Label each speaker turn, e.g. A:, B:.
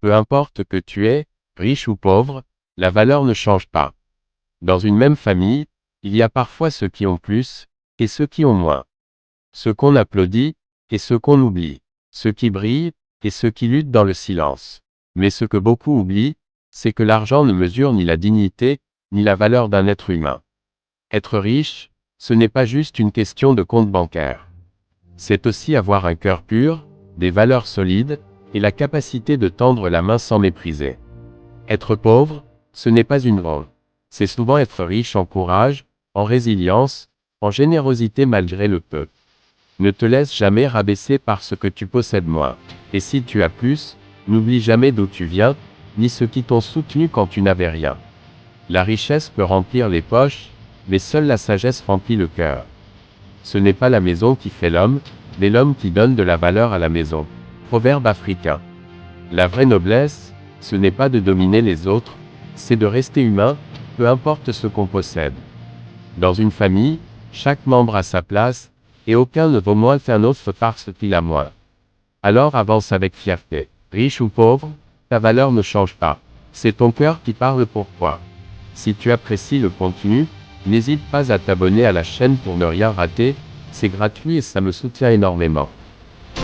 A: Peu importe que tu es, riche ou pauvre, la valeur ne change pas. Dans une même famille, il y a parfois ceux qui ont plus, et ceux qui ont moins. Ceux qu'on applaudit, et ceux qu'on oublie. Ceux qui brillent, et ceux qui luttent dans le silence. Mais ce que beaucoup oublient, c'est que l'argent ne mesure ni la dignité, ni la valeur d'un être humain. Être riche, ce n'est pas juste une question de compte bancaire. C'est aussi avoir un cœur pur, des valeurs solides, et la capacité de tendre la main sans mépriser. Être pauvre, ce n'est pas une honte. C'est souvent être riche en courage, en résilience, en générosité malgré le peu. Ne te laisse jamais rabaisser par ce que tu possèdes moins. Et si tu as plus, n'oublie jamais d'où tu viens, ni ceux qui t'ont soutenu quand tu n'avais rien. La richesse peut remplir les poches, mais seule la sagesse remplit le cœur. Ce n'est pas la maison qui fait l'homme, mais l'homme qui donne de la valeur à la maison. Proverbe africain. La vraie noblesse, ce n'est pas de dominer les autres, c'est de rester humain, peu importe ce qu'on possède. Dans une famille, chaque membre a sa place, et aucun ne vaut moins qu'un autre parce qu'il a moins. Alors avance avec fierté. Riche ou pauvre, ta valeur ne change pas. C'est ton cœur qui parle pour toi. Si tu apprécies le contenu, n'hésite pas à t'abonner à la chaîne pour ne rien rater, c'est gratuit et ça me soutient énormément.